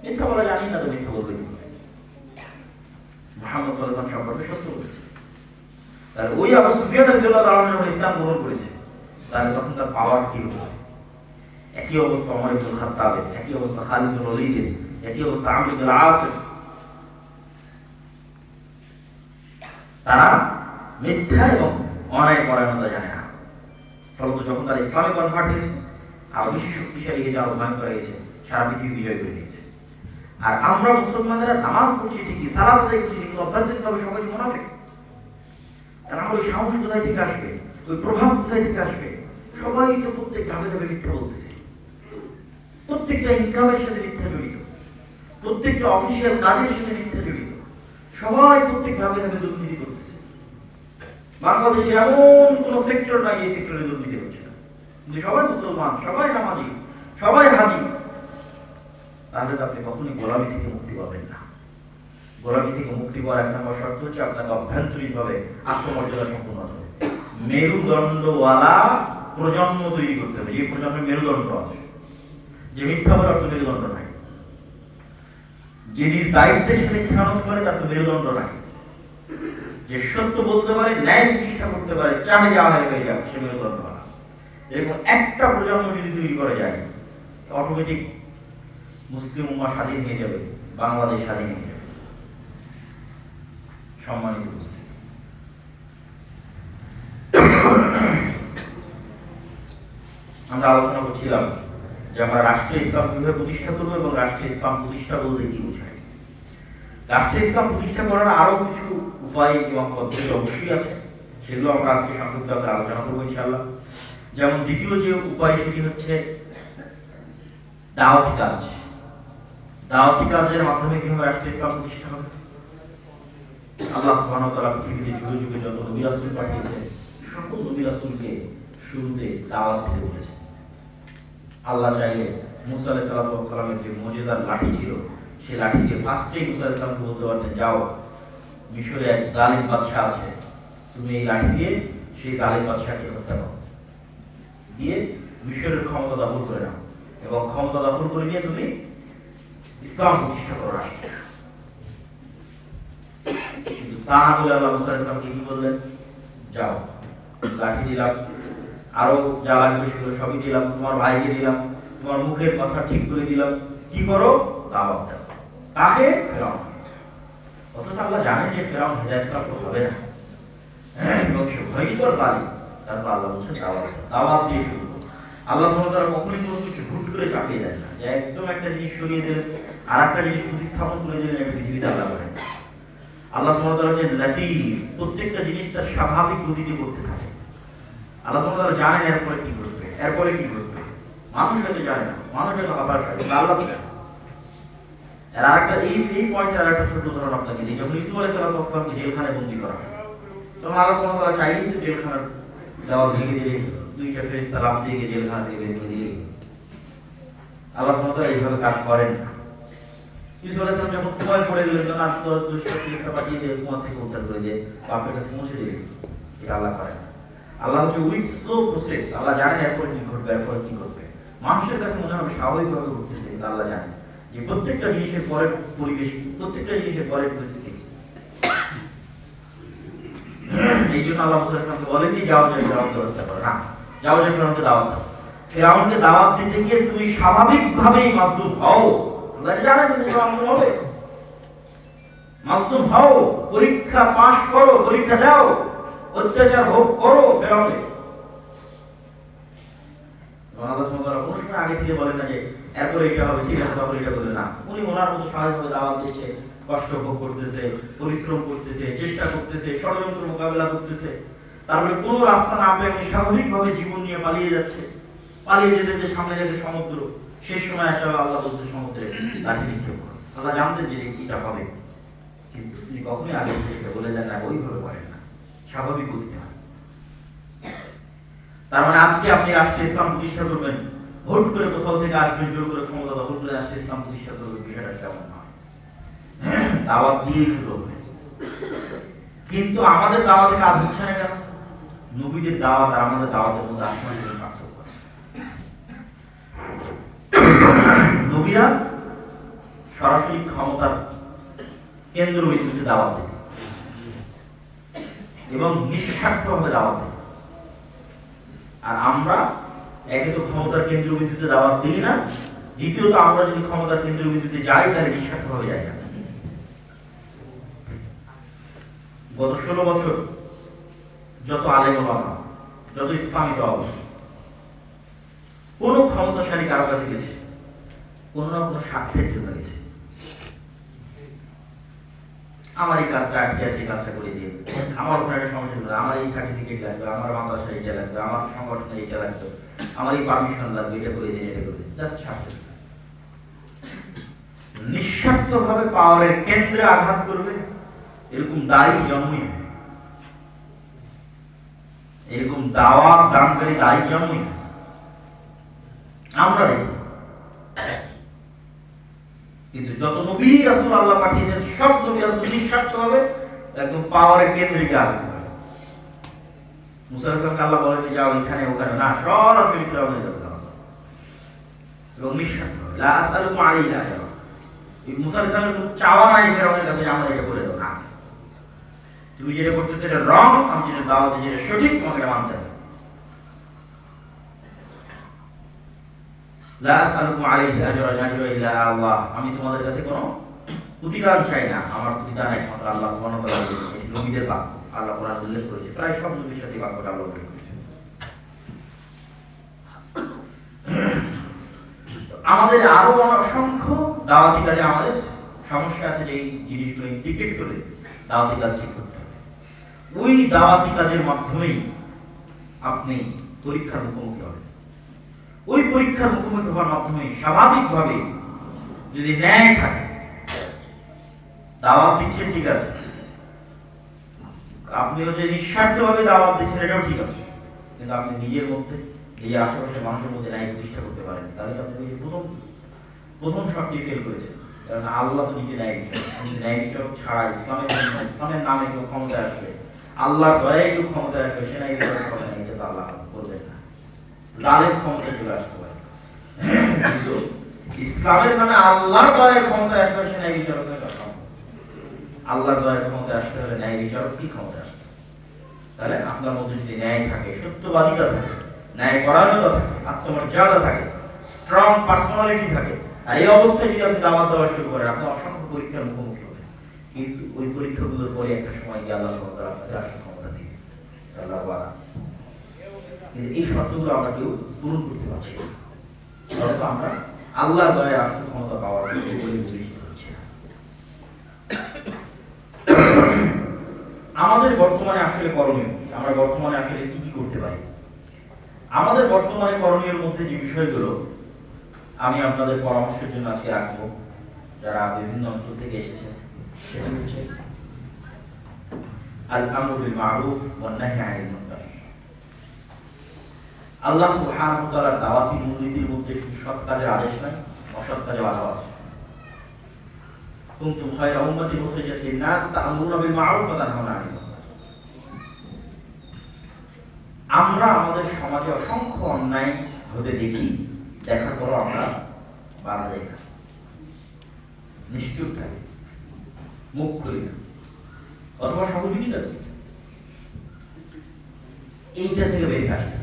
মিথ্যা বলা জানি না তো মিথ্যা বলবে মুহাম্মদ সাল্লাল্লাহু আলাইহি ওয়াসাল্লাম সম্পর্কে সত্য বলছে। তাহলে ওই আবু সুফিয়ান রাদিয়াল্লাহু তাআলা যখন ইসলাম গ্রহণ করেছে, তাহলে তখন তার পাওয়ার কি হলো? একই অবস্থা ওমর ইবনে খাত্তাবের, একই অবস্থা খালিদ বিন ওয়ালিদের, একই অবস্থা আমর ইবনে আসের। তারা মিথ্যা এবং অন্যায় পরায়ণতা জানে না। ফলত যখন তারা ইসলামে কনভার্ট হয়েছে, আরো বেশি শক্তিশালী হয়েছে, আরো ভয়ঙ্কর হয়েছে, সারা পৃথিবী বিজয় করে দিয়েছে। আর আমরা মুসলমানেরা নামাজ পড়ছি ঠিকই, সালাত আদায় করছি ঠিকই, অভ্যন্তরীণভাবে সবাই মুনাফিক। তারা ওই সাহস কোথায় থেকে আসবে, ওই প্রভাব কোথায় থেকে আসবে? সবাই তো প্রত্যেক ধাপে ধাপে মিথ্যা বলতেছে, প্রত্যেকটা ইনকামের সাথে মিথ্যা জড়িত, প্রত্যেকটা অফিসিয়াল কাজের সাথে মিথ্যা জড়িত, সবাই প্রত্যেক ধাপে ধাপে দুর্নীতি করতেছে। বাংলাদেশে এমন কোন সেক্টর নাই এই সেক্টরে দুর্নীতি হচ্ছে না, কিন্তু সবাই মুসলমান, সবাই নামাজি, সবাই হাজি। তাহলে তো আপনি কখনোই গোলামি থেকে মুক্তি পাবেন না। গোলামি থেকে মুক্তি পাওয়ার 1 নম্বর শর্ত হচ্ছে আপনাকে অভ্যন্তরীণভাবে আত্মমর্যাদা সম্পন্ন হতে হবে। মেরুদণ্ডওয়ালা প্রজন্ম তৈরি করতে হবে, যে প্রজন্মের মেরুদণ্ড আছে, যে মিথ্যা বলার তো মেরুদণ্ড নাই, যে নিজ দায়িত্বের সাথে খেয়ানত করে তার তো মেরুদণ্ড নাই, যে সত্য বলতে পারে, ন্যায় প্রতিষ্ঠা করতে পারে, চাহে যাওয়া হয়ে যাবে, সে মেরুদণ্ড না। এরকম একটা প্রজন্ম যদি তৈরি করা যায়, অটোমেটিক মুসলিম উম্মাহ স্বাধীন হয়ে যাবে, বাংলাদেশ স্বাধীন হয়ে যাবে। সম্মানিত উপস্থিতি, আমরা আলোচনা করছিলাম যে আমরা রাষ্ট্রীয় ইসলাম কিভাবে প্রতিষ্ঠা করবো এবং রাষ্ট্রীয় ইসলাম প্রতিষ্ঠা বলতে কি বোঝায়। রাষ্ট্রীয় ইসলাম প্রতিষ্ঠা করার আরো কিছু উপায় এবং পদ্ধতি অবশ্যই আছে, সেগুলো আমরা আজকে সংক্ষিপ্তভাবে আলোচনা করবো ইনশাআল্লাহ। যেমন দ্বিতীয় যে উপায়, সেটি হচ্ছে দাওয়াতি কাজ। দাওয়াতি কাজের মাধ্যমে কিভাবে রাষ্ট্রীয় ইসলাম প্রতিষ্ঠা হবে? আল্লাহ সুবহানাহু ওয়া তাআলা পৃথিবীতে যুগে যুগে যত নবী রাসূল পাঠিয়েছেন, সকল নবী রাসূলকে শুরুতে দাওয়াত দিতে বলেছেন। আল্লাহ চাইলে মুসা আলাইহিস সালামের যে মুজিজার লাঠি ছিল, সেই লাঠি দিয়ে ফার্স্টে মুসা আলাইহিস সালামকে বলতে পারতেন, যাও মিশরে এক জালিম বাদশা আছে, তুমি এই লাঠি দিয়ে সেই জালিম বাদশাকে হত্যা করো, দিয়ে মিশরের ক্ষমতা দখল করে নাও এবং ক্ষমতা দখল করে নিয়ে তুমি ইসলাম প্রতিষ্ঠা করো রাষ্ট্রে। কিন্তু তা না বলে আল্লাহ মুসা আলাইহিস সালামকে কি বললেন? যাও, লাঠি দিলাম, আরো যা লাগবে সেগুলো সবই দিলাম, তোমার ভাইকে দিলাম, তোমার মুখের কথা ঠিক করে দিলাম, কি করো? দাওয়াত দাও। তাকে ফেরাউন। অথচ আল্লাহ জানেন যে ফেরাউন হেদায়েতপ্রাপ্ত হবে না এবং সে ভয়ঙ্কর জালিম। তারপর আল্লাহ বলছেন দাওয়াত দিয়ে শুরু করো। আল্লাহ সুবহানাহু ওয়া তাআলা কখনোই কোনো কিছু হুট করে চাপিয়ে দেন না, যে একদম একটা জিনিস সরিয়ে দিলেন আর একটা জিনিস প্রতিস্থাপন করে দিলেন, একটা পৃথিবীতে আল্লাহ করেন। আল্লাহ সুবহানাহু ওয়া তাআলা হচ্ছেন লাতীফ, প্রত্যেকটা জিনিস তার স্বাভাবিক গতিতে করতে থাকে। আল্লাহ সুবহানাহু ওয়া তাআলা জানেন এরপরে কি ঘটবে, এরপরে কি ঘটবে। মানুষ হয়তো জানে না, মানুষ হয়তো হতাশ হয়, কিন্তু আল্লাহ জানে। আর আরেকটা এই পয়েন্টে আরেকটা ছোট উদাহরণ আপনাকে দিই। যখন ইউসুফ আলাইহিস সালামকে জেলখানায় বন্দী করা হয়, তখন আল্লাহ সুবহানাহু ওয়া তাআলা চাইলেই তো জেলখানার দেওয়াল ভেঙে দিলে, দুইটা ফেরেশতা লাফ দিয়ে জেলখানা থেকে বের করে দিলে। আল্লাহ সুবহানাহু ওয়া তাআলা এইভাবে কাজ করেন না। ইউসুফ আলাইহিস সালাম যখন কুয়ায় পড়ে গেলেন তখন আর তো দুষ্কৃতীরা পাঠিয়ে দিয়ে কুয়া থেকে উদ্ধার করে দিয়ে বাপের কাছে পৌঁছে দিলেন। এটা আল্লাহ করেন না। আল্লাহ হচ্ছে উইথ স্লো প্রসেস। আল্লাহ জানেন এরপরে কি ঘটবে, এরপরে কি ঘটবে। মানুষের কাছে মনে হবে স্বাভাবিকভাবে ঘটতেছে, কিন্তু আল্লাহ জানেন যে প্রত্যেকটা জিনিসের পরের পরিবেশ, প্রত্যেকটা জিনিসের পরের পরিস্থিতি। এই জন্য আল্লাহ মুসা ইসলামকে বলেন যে যাও যাই ফেরাউনকে হত্যা করো না, যাও যাই ফেরাউনকে দাওয়াত দাও। ফেরাউনকে দাওয়াত দিতে গিয়ে তুমি স্বাভাবিকভাবেই মাসদুম হও। আল্লাহ জানেন যে মাসদুম হবে, মাসদুম হও, পরীক্ষা পাস করো, পরীক্ষা দাও, অত্যাচার ভোগ করো ফেরাউনে। আল্লাহ সুবহানাহু ওয়া তাআলা কোনো সময় আগে থেকে বলেন না যে এরপর এটা হবে, ঠিক আছে তখন এটা বলে না। উনি ওনার মতো স্বাভাবিকভাবে দাওয়াত দিচ্ছে, কষ্ট ভোগ করতেছে, পরিশ্রম করতেছে, চেষ্টা করতেছে, ষড়যন্ত্র মোকাবেলা করতেছে। তারপরে কোনো রাস্তা না পেয়ে উনি স্বাভাবিকভাবে জীবন নিয়ে পালিয়ে যাচ্ছে। পালিয়ে যেতে যেতে সামনে যাবে সমুদ্র। শেষ সময় আসা আল্লাহ বলছে সমুদ্রে লাঠি নিক্ষেপ করো। আল্লাহ জানতেন যে এটা হবে, কিন্তু তিনি কখনোই আগে থেকে বলে যান না, ওইভাবে করেন না, স্বাভাবিক গতিতে হয়। তার মানে আজকে আপনি রাষ্ট্রে ইসলাম প্রতিষ্ঠা করবেন, ভোট করে কোথাও থেকে আসবেন, জোর করে ক্ষমতা দখল করে রাষ্ট্রে ইসলাম প্রতিষ্ঠা করবেন, বিষয়টা কেমন নয়। দাওয়াত দিয়েই শুরু হবে। কিন্তু আমাদের দাওয়াতে কাজ হচ্ছে না কেন? নবীদের দাওয়াত আর আমাদের দাওয়াতের মধ্যে আসমানের পার্থক্য আছে। নবীরা সরাসরি ক্ষমতার কেন্দ্রবিন্দুতে দাওয়াত দেন এবং নিঃস্বার্থভাবে দাওয়াত দেন। আর আমরা একে তো ক্ষমতার কেন্দ্রবিন্দুতে দাওয়াত দিই না, দ্বিতীয়ত আমরা যদি ক্ষমতার কেন্দ্রবিন্দুতে যাই তাহলে নিঃস্বার্থভাবে যাই না। গত 16 বছর যত আলেম ওলামা, যত ইসলামী দল কোন ক্ষমতাশালী কারো কাছে গেছে, কোন না কোনো স্বার্থের জন্য গেছে। আমার এই কাজটা আটকে আছে, এই কাজটা করে দিয়ে, আমার ওখানে একটা সমস্যা হলো, আমার এই সার্টিফিকেট লাগবে, আমার মাদ্রাসায় এটা লাগবে, আমার সংগঠনে এটা লাগবে, আমার এই পারমিশন লাগবে, এটা করে দিন, এটা করে দিন, জাস্ট স্বার্থের। নিঃস্বার্থভাবে পাওয়ারের কেন্দ্রে আঘাত করবে এরকম দায়ী জন্মই, এরকম দাওয়াত দানকারী দায়ী জন্মই আমরা দেখি। কিন্তু যত নবী রাসূল আল্লাহ পাঠিয়েছেন সব নবী রাসূল নিঃস্বার্থভাবে একদম পাওয়ারের কেন্দ্রে গিয়ে আঘাত করে। মুসা আলাইহিস সালামকে আল্লাহ বলেন যে যাও এখানে ওখানে না, সরাসরি ফিরাউনের কাছে যাও এবং নিঃস্বার্থভাবে। লা আসআলুকুম আলাইহি আজরা। এই মুসা আলাইহিস সালামের কোনো চাওয়া নাই ফিরাউনের কাছে যে আমরা এটা করে দেব না। তুমি যেটা করতেছো এটা রং, আমি যেটা দাওয়াত দিচ্ছি এটা সঠিক, তোমাকে এটা মানতে হবে। লা আসআলুকুম আলাইহি আজরান আজরা ইল্লা আল্লাহ। আমি তোমাদের কাছে কোনো প্রতিদান চাই না, আমার প্রতিদান একমাত্র আল্লাহ সুবহানাহু ওয়া তাআলা দিয়েছেন। এই নবীদের বাক্য আল্লাহ কোরআন উল্লেখ করেছে, প্রায় সব নবীর সাথে বাক্যটা আল্লাহ উল্লেখ করেছেন। আমাদের আরো অসংখ্য দাওয়াতি কাজে আমাদের সমস্যা আছে, যে এই জিনিসগুলো ইন্টিগ্রেট করে দাওয়াতি কাজ ঠিক করতে হবে। ওই দাওয়াতি কাজের মাধ্যমেই আপনি পরীক্ষার মুখোমুখি হবেন। ওই পরীক্ষার মুখোমুখি হওয়ার মাধ্যমে স্বাভাবিকভাবে যদি ন্যায় থাকে, দাওয়াত দিচ্ছেন ঠিক আছে, আপনি হচ্ছে নিঃস্বার্থভাবে দাওয়াত দিচ্ছেন এটাও ঠিক আছে, কিন্তু আপনি নিজের মধ্যে, এই আশেপাশের মানুষের মধ্যে ন্যায় প্রতিষ্ঠা করতে পারেন, তাহলে আপনি ওই প্রথম শর্তটি ফেল করেছেন। কারণ আল্লাহ তো নিজে ন্যায় বিচার, ন্যায় বিচার ছাড়া ইসলামের নামে কেউ ক্ষমতায় আসবে, আল্লাহ দয়ায় কেউ ক্ষমতায় আসবে, সে ন্যায় বিচার করে না, এটা তো আল্লাহ করবেন না। জালেম ক্ষমতায় চলে আসতে পারে, কিন্তু ইসলামের নামে আল্লাহর দয়ায় ক্ষমতায় আসবে, সে ন্যায় বিচার করে না। আল্লাহর দয়ায় ক্ষমতায় আসতে হলে ন্যায় বিচারক কি ক্ষমতায় আসবে? তাহলে আপনার মধ্যে যদি ন্যায় থাকে, সত্যবাদিতা থাকে, ন্যায় পরায়ণতা থাকে, আত্মমর্যাদা থাকে, স্ট্রং পার্সোনালিটি থাকে, আর এই অবস্থায় যদি আপনি দাওয়াত দেওয়া শুরু করেন, আপনি অসংখ্য পরীক্ষার মুখোমুখি হবেন। কিন্তু ওই পরীক্ষাগুলোর পরে একটা সময় গিয়ে আল্লাহ সুবহানাহু ওয়া তাআলা আপনাদের আসল ক্ষমতা দিবে। আল্লাহ ওয়ালা। কিন্তু এই শর্তগুলো আমরা কেউ পূরণ করতে পারছি না, হয়তো আমরা আল্লাহর দয়ায় আসল ক্ষমতা পাওয়ার জন্য হচ্ছে না। আমাদের বর্তমানে আসলে করণীয় কি? আমরা বর্তমানে আসলে কি কি করতে পারি? আমাদের বর্তমানে করণীয়ের মধ্যে যে বিষয়গুলো আমি আপনাদের পরামর্শের জন্য আজকে রাখবো, যারা বিভিন্ন অঞ্চল থেকে এসেছেন, সেটা হচ্ছে আল আমরু বিল মারুফ ওয়ান নাহই আনিল মুনকার। আল্লাহ সুবহানাহু ওয়া তাআলার দাওয়াতি মূলনীতির মধ্যে শুধু সৎ কাজের আদেশ নাই, অসৎ কাজে বাধা আছে। কুনতুম খায়রা উম্মাতিন উখরিজাত লিন-নাস তা'মুরুনা বিল মা'রুফ ওয়া তানহাউনা আনিল মুনকার। আমরা আমাদের সমাজে অসংখ্য অন্যায় হতে দেখি, দেখার পরও আমরা বাধা দেই না, নিশ্চুপ থাকি, মুখ খুলি না, অথবা সহযোগিতা করি। এইটা থেকে বেরিয়ে আসে।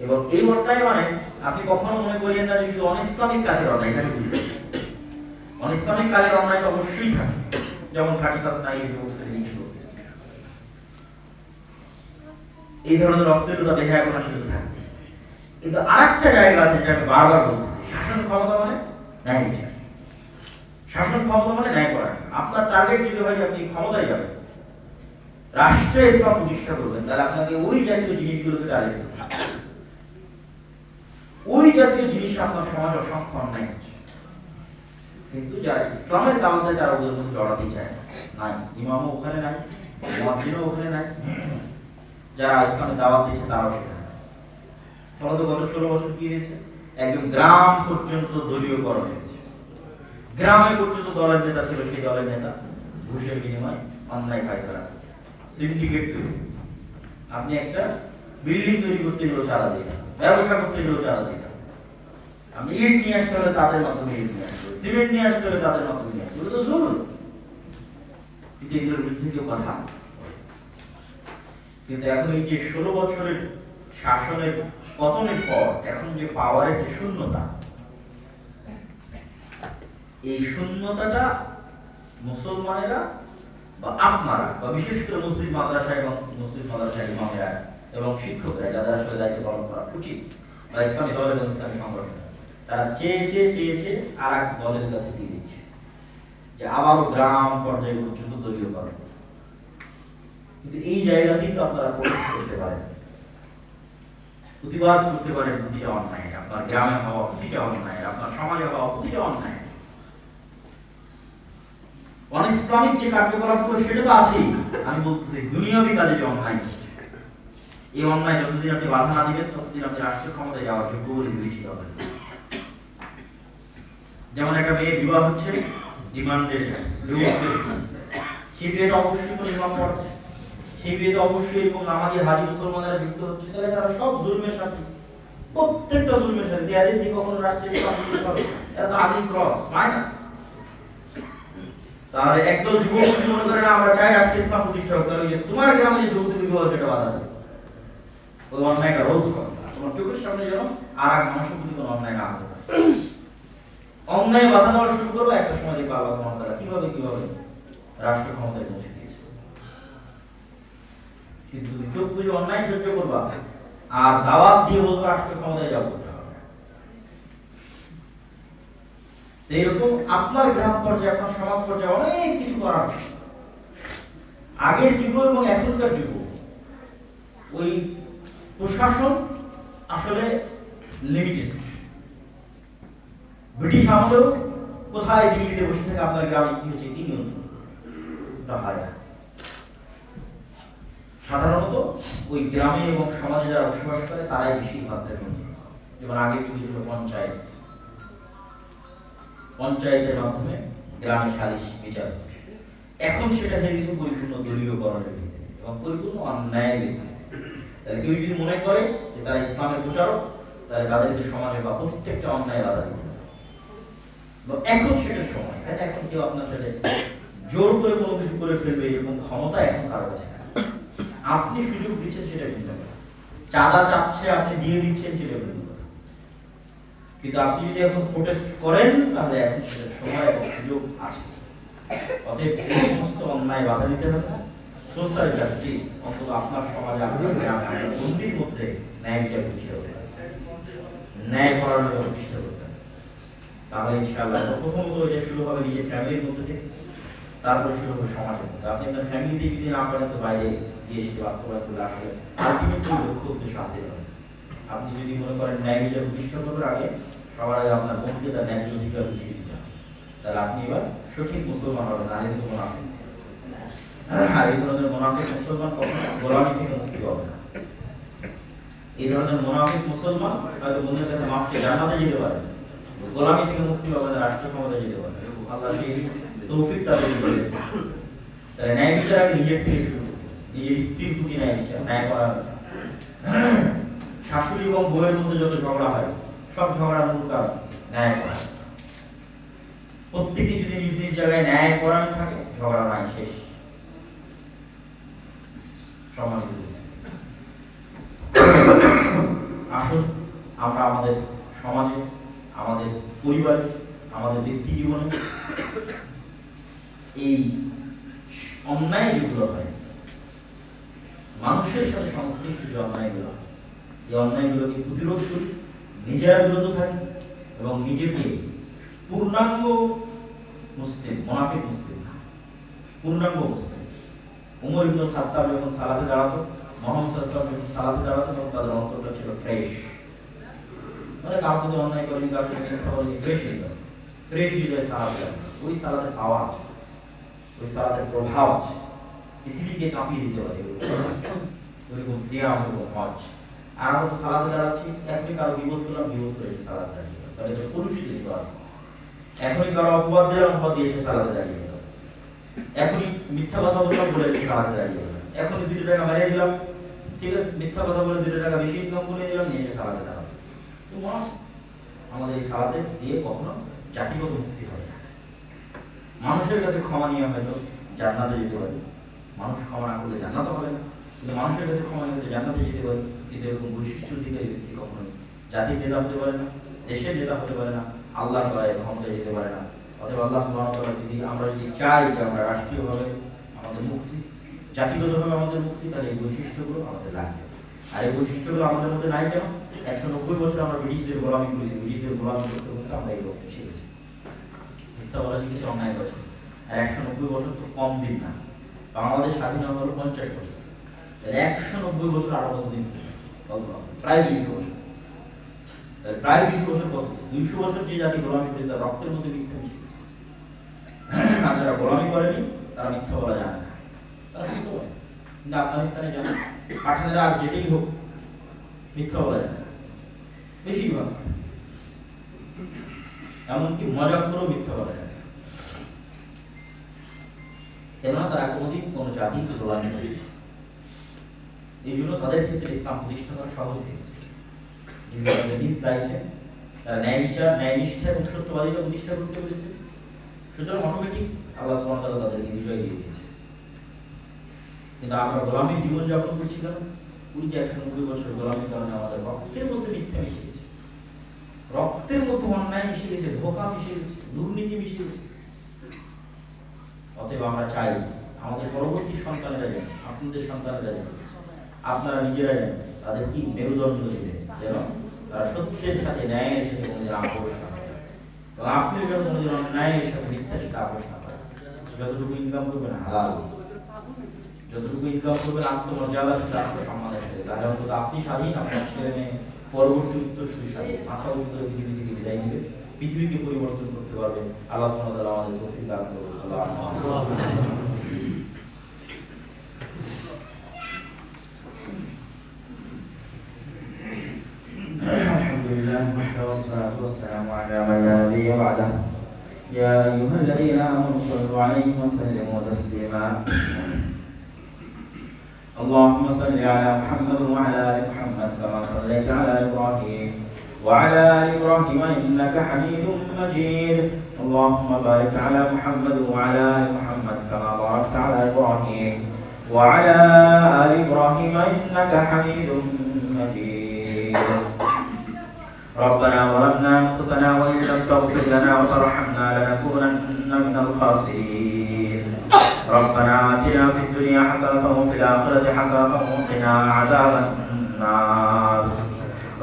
এবং এই অন্যায় মানে আপনি কখনো মনে করিয়েন না যে শুধু অনিসলামিক কাজের অন্যায়, এখানে বুঝবেন অনিসলামিক কাজের অন্যায় তো অবশ্যই থাকে, যেমন 31 নাইট এই ধরনের অস্থিরতা দেখে এখন আসলে থাকে। কিন্তু আরেকটা জায়গা আছে যেটা আমি বারবার বলতেছি, শাসন ক্ষমতা মানে ন্যায় বিচার। শাসন ক্ষমতা মানে ন্যায় করা। আপনার টার্গেট যদি হয় যে আপনি ক্ষমতায় যাবেন, রাষ্ট্রে ইসলাম প্রতিষ্ঠা করবেন, তাহলে আপনাকে ওই জাতীয় জিনিসগুলোকে টার্গেট করতে হবে। ওই জাতীয় জিনিস আপনার সমাজ অসংখ্য অন্যায় হচ্ছে, কিন্তু যারা ইসলামের দাওয়াতে তারা ওদের মধ্যে জড়াতে চায় নাই, ইমামও ওখানে নাই, মুয়াজ্জিনও ওখানে নাই, যারা ইসলামের দাওয়াত দিচ্ছে তারাও সেখানে। ফলত গত 16 বছর কি হয়েছে, একদম গ্রাম পর্যন্ত দলীয়করণ হয়েছে। গ্রামে পর্যন্ত দলের নেতা ছিল, সেই দলের নেতা ঘুষের বিনিময়ে অন্যায় ফায়সালা, সিন্ডিকেট তৈরি। আপনি একটা বিল্ডিং তৈরি করতে গেলেও চাঁদা দিতেন, ব্যবসা করতে গেলেও চাঁদা দিতেন, আপনি ইট নিয়ে আসতে হলে তাদের মাধ্যমে ইট নিয়ে আসতে হবে, সিমেন্ট নিয়ে আসতে হলে তাদের মাধ্যমে নিয়ে আসতে হবে, তো জরুর। কিন্তু এগুলোর বিরুদ্ধে কেউ কথা। কিন্তু এখন এই যে 16 বছরের শাসনের পতনের পর এখন যে পাওয়ারের যে শূন্যতা, এই শূন্যতাটা মুসলমানেরা বা আপনারা বা বিশেষ করে মুসলিম মাদ্রাসা এবং মুসলিম মাদ্রাসা ইমামেরা এবং শিক্ষকরা যাদের আসলে দায়িত্ব পালন করা উচিত, বা ইসলামী দল এবং ইসলামী সংগঠন, তারা চেয়ে আর এক দলের কাছে দিয়ে দিচ্ছে যে আবারও গ্রাম পর্যায়ে পর্যন্ত দলীয় করেন। কিন্তু এই জায়গাতেই তো আপনারা প্রতিবাদ করতে পারেন, প্রতিবাদ করতে পারেন প্রতিটা অন্যায়, আপনার গ্রামে হওয়া প্রতিটা অন্যায়, আপনার সমাজে হওয়া প্রতিটা অন্যায়। অনিসলামিক যে কার্যকলাপ করে সেটা তো আছেই, আমি বলতেছি দুনিয়াবি কাজে যে অন্যায়, এই অন্যায় যতদিন আপনি বাধা না দিবেন ততদিন আপনি রাষ্ট্রীয় ক্ষমতায় যাওয়ার যোগ্য বলে বিবেচিত হবেন। যেমন একটা মেয়ে বিবাহ হচ্ছে ডিমান্ডের সাথে, সেই বিয়েটা অবশ্যই কোনো ইমাম পড়ছে, সেই বিয়েতে অবশ্যই এবং নামাজি হাজি মুসলমানেরা যুক্ত হচ্ছে, তাহলে তারা সব জুলমের সাথে, প্রত্যেকটা জুলমের সাথে দেয়ালের দিকে কখনো রাষ্ট্রীয় এটা তো আদি ক্রস মাইনাস। তাহলে একদল যুবক মনে করে না আমরা চাই রাষ্ট্রীয় ইসলাম প্রতিষ্ঠা করতে হবে, যে তোমার গ্রামে যে যৌতুক বিবাহ সেটা বাধা দেবে, ওই অন্যায়টা রোধ করো, তোমার চোখের সামনে যেন আর এক মানুষের প্রতি কোনো অন্যায় না হবে। অন্যায় বাধা দেওয়া শুরু করবো, একটা সময় দেখবো আল্লাহ সুবহানাহু ওয়া তাআলা কিভাবে রাষ্ট্র ক্ষমতায় পৌঁছে দিয়েছে। কিন্তু তুমি চোখ বুঝে অন্যায় সহ্য করবা আর দাওয়াত দিয়ে বলবো রাষ্ট্র ক্ষমতায় যাবো, এইরকম আপনার গ্রাম পর্যায়ে আপনার সমাজ পর্যায়ে অনেক কিছু করার আছে। আগের যুগ এবং এখনকার যুগ ওই প্রশাসন আসলে লিমিটেড। ব্রিটিশ আমলেও কোথায় দিল্লিতে বসে থেকে আপনার গ্রামে কি হচ্ছে কি নিয়ন্ত্রণ, সাধারণত ওই গ্রামে এবং সমাজে যারা বসবাস করে তারাই বেশিরভাগ নিয়ন্ত্রণ। যেমন আগের যুগে ছিল পঞ্চায়েতের মাধ্যমে গ্রামে সালিশ বিচার, এখন সেটা হয়ে গেছে পরিপূর্ণ দলীয়করণের ভিত্তিতে এবং পরিপূর্ণ অন্যায়ের ভিত্তিতে। তাহলে কেউ যদি মনে করে যে তারা ইসলামের প্রচারক, তাহলে তাদেরকে সমাজে বা প্রত্যেকটা অন্যায় বাধা দিতে হবে। এখন সেটার সময়, তাই এখন কেউ আপনার সাথে জোর করে কোনো কিছু করে ফেলবে এরকম ক্ষমতা এখন কারো কাছে না। আপনি সুযোগ দিচ্ছেন সেটা ভিন্ন কথা, চাঁদা চাচ্ছে আপনি দিয়ে দিচ্ছেন সেটা ভিন্ন কথা। কিন্তু আপনি যদি এখন প্রোটেস্ট করেন তাহলে এখন সেটার সময় এবং সুযোগ আছে। অতএব এই সমস্ত অন্যায় বাধা দিতে হবে। সোশ্যাল জাস্টিস অন্তত আপনার সমাজে আপনার গ্রামে বন্দির মধ্যে ন্যায় বিচার প্রতিষ্ঠা করতে হবে, ন্যায় করার জন্য প্রতিষ্ঠা করতে হবে। তাহলে ইনশাআল্লাহ প্রথমত এটা শুরু হবে নিজের ফ্যামিলির মধ্যে থেকে, তারপর শুরু হবে সমাজের মধ্যে। আপনি আপনার ফ্যামিলিতে যদি না পারেন তো বাইরে গিয়ে সেটি বাস্তবায়ন করলে আসলে আলটিমেটলি লক্ষ্য উদ্দেশ্য হাসিল হবে। আপনি যদি মনে করেন ন্যায় বিচার প্রতিষ্ঠা করবার আগে সবার আগে আপনার বোনকে তার ন্যায্য অধিকার বুঝিয়ে দিতে হবে, তাহলে আপনি এবার সঠিক মুসলমান হবেন। আর কিন্তু মুনাফিক, আর এই ধরনের মুনাফিক মুসলমান কখনো গোলামি থেকে মুক্তি পাবে না। এই ধরনের মুনাফিক মুসলমান হয়তো বন্ধুদের কাছে মাফ চেয়ে জান্নাতে যেতে পারে, গোলামি থেকে মুক্তি পাবে, রাষ্ট্র ক্ষমতায় যেতে পারে। আল্লাহ সেই তৌফিক তাদের দিবেন। তাহলে ন্যায় বিচার আগে নিজের থেকে শুরু, নিজের স্ত্রীর প্রতি ন্যায় বিচার, ন্যায় করার। শাশুড়ি এবং বউয়ের মধ্যে যত ঝগড়া হয়, সব ঝগড়ার মূল কারণ ন্যায় করা। প্রত্যেকে যদি নিজ নিজ জায়গায় ন্যায় করার থাকে, ঝগড়া নাই, শেষ। সম্মানিত আসুন আমরা আমাদের সমাজে, আমাদের পরিবারে, আমাদের ব্যক্তি জীবনে এই অন্যায় যেগুলো হয়, মানুষের সাথে সংশ্লিষ্ট যে অন্যায়গুলো, এই অন্যায়গুলোকে প্রতিরোধ করি, নিজেরা বিরত থাকি এবং নিজেকে পূর্ণাঙ্গ মুসলিম, মুনাফিক মুসলিম, পূর্ণাঙ্গ মুসলিম। উমর ইবনে খাত্তাব যখন সালাতে দাঁড়াতো, মুহাম্মদ সাল্লাল্লাহু আলাইহি ওয়াসাল্লাম সালাতে দাঁড়াতো, তখন তাদের অন্তরটা ছিল ফ্রেশ। মানে কার প্রতি অন্যায় করেনি, কার প্রতি মিথ্যা বলেনি, ফ্রেশ হয়ে গেল, ফ্রেশ হয়ে যায় সালাতে। ওই সালাতের আওয়াজ, ওই সালাতের প্রভাব আছে, পৃথিবীকে কাঁপিয়ে দিতে পারে। ওইরকম সিয়াম এবং হজ। আর আমরা সালাতে দাঁড়াচ্ছি, এখনই কারো বিপদ করলাম, বিপদ করে সালাতে দাঁড়িয়ে গেল, তাহলে এটা কলুষিত দিতে পারে। এখনই কারো অপবাদ দিলাম, অপবাদ দিয়ে এসে সালাতে দাঁড়িয়ে গেল। এখনই মিথ্যা কথা বললাম, বলে এসে সালাতে দাঁড়িয়ে গেল। এখনই 2 টাকা বাড়িয়ে দিলাম, ঠিক আছে, মিথ্যা কথা বলে 2 টাকা বেশি ইনকাম করে দিলাম, নিয়ে এসে সালাতে দাঁড়াবো। তো আমাদের এই সালাতে দিয়ে কখনো জাতিগত মুক্তি হয় না। মানুষের কাছে ক্ষমা নিয়ে হয়তো জান্নাতে যেতে পারে, মানুষ ক্ষমা না করলে জান্নাতে হবে না, কিন্তু মানুষের কাছে ক্ষমা নিয়ে জান্নাতে যেতে পারে। কিন্তু এরকম বৈশিষ্ট্যের দিকে এই ব্যক্তি কখনোই জাতির নেতা হতে পারে না, দেশের নেতা হতে পারে না, আল্লাহর গায়ে ক্ষমতায় যেতে পারে না। অতএব আল্লাহ সুবহানাহু ওয়া তাআলা যদি আমরা চাই যে আমরা রাষ্ট্রীয়ভাবে আমাদের মুক্তি, জাতিগতভাবে আমাদের মুক্তি, তাহলে এই বৈশিষ্ট্যগুলো আমাদের লাগবে। আর এই বৈশিষ্ট্যগুলো আমাদের মধ্যে নাই কেন? 190 বছর আমরা ব্রিটিশদের গোলামি করেছি, ব্রিটিশদের গোলামি করতে করতে আমরা এই লোককে শিখেছি, মিথ্যা বলা শিখেছি, অন্যায় করেছি। আর 190 বছর তো কম দিন না, বাংলাদেশ স্বাধীন হলো 50 বছর, 190 বছর আরো কতদিন, প্রায় 200 বছর। প্রায় 200 বছর, কত 200 বছর যে জাতি গোলামি করেছে তার রক্তের মধ্যে মিথ্যা মিশিয়েছে। আর যারা গোলামি করেনি তারা মিথ্যা বলা জানে না, তারা সত্য বলে। কিন্তু আফগানিস্তানে যান, পাঠানেরা আর যেটাই হোক মিথ্যা বলা যায় না বেশিরভাগ, এমনকি মজা করেও মিথ্যা বলা যায় না। কেননা তারা কোনোদিন কোনো জাতিকে গোলামি করে, এই জন্য তাদের ক্ষেত্রে ইসলাম প্রতিষ্ঠা করা সহজ হয়েছে। নিজ লাইফে তারা ন্যায় বিচার, ন্যায় নিষ্ঠা এবং সত্যবাদিতা প্রতিষ্ঠা করতে পেরেছে। সুতরাং অটোমেটিক আল্লাহ সুবহানাহু ওয়া তাআলা তাদেরকে বিজয় দিয়ে দিয়েছে। কিন্তু আমরা গোলামীর জীবনযাপন করছি কেন? ওই যে 190 বছর গোলামীর কারণে আমাদের রক্তের মধ্যে মিথ্যা মিশে গেছে, রক্তের মধ্যে অন্যায় মিশে গেছে, ধোঁকা মিশে গেছে, দুর্নীতি মিশে গেছে। অতএব আমরা চাই আমাদের পরবর্তী সন্তানেরা যেন, আপনাদের সন্তানেরা যেন, আপনারা নিজেরা যেন তাদের কি মেরুদণ্ড দিবে, যেন তারা সত্যের সাথে ন্যায়ের সাথে কোনোদিন আপোষ না করে, এবং আপনিও যেন কোনোদিন অন্যায়ের সাথে মিথ্যার সাথে আপোষ না করেন। যতটুকু ইনকাম করবেন হালাল, যতটুকু ইনকাম করবেন আত্মমর্যাদার সাথে, আত্মসম্মানের সাথে, তাহলে অন্তত আপনি স্বাধীন, আপনার ছেলে মেয়ে পরবর্তী উত্তরসূরি স্বাধীন, মাথা উঁচু করে পৃথিবী থেকে বিদায় দিবে, পৃথিবীকে পরিবর্তন করতে পারবে। আল্লাহ সুবহানাহু ওয়া তাআলা আমাদের তৌফিক দান করুন। আলহামদুলিল্লাহ ওয়াসসালাতু ওয়াসসালামু আলা মান লা নাবিয়্যা বা'দা। ইয়া আইয়ুহাল্লাযীনা আমানু সাল্লু আলাইহি ওয়া সাল্লিমু তাসলিমা। اللهم صل على محمد وعلى ال محمد كما صليت على ابراهيم وعلى ال ابراهيم انك حميد مجيد. اللهم بارك على محمد وعلى ال محمد كما باركت على ابراهيم وعلى ال ابراهيم انك حميد مجيد. ربنا ظلمنا انفسنا وان لم تغفر لنا وترحمنا لنكونن من الخاسرين. ربنا آتنا في الدنيا حسنة وفي الآخرة حسنة وقنا عذاب النار.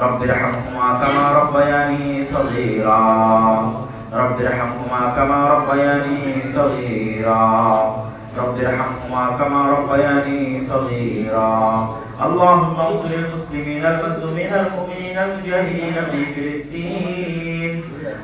رب ارحمهما كما ربياني صغيرا. رب ارحمهما كما ربياني صغيرا. رب ارحمهما كما ربياني صغيرا. اللهم اغفر للمسلمين المظلومين المؤمنين المجاهدين في فلسطين.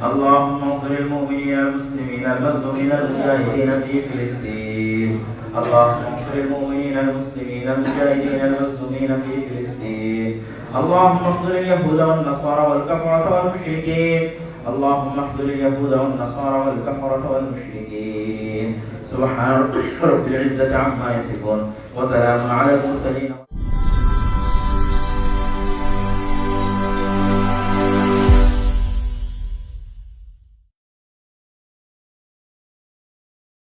اللهم اغفر للمؤمنين المسلمين المظلومين المجاهدين في فلسطين. اللهم اغفر للمؤمنين المسلمين المجاهدين المظلومين في فلسطين. اللهم اخذل اليهود والنصارى والكفرة والمشركين اللهم اخذل اليهود والنصارى والكفرة والمشركين سبحان رب العزة عما يصفون وسلام على المرسلين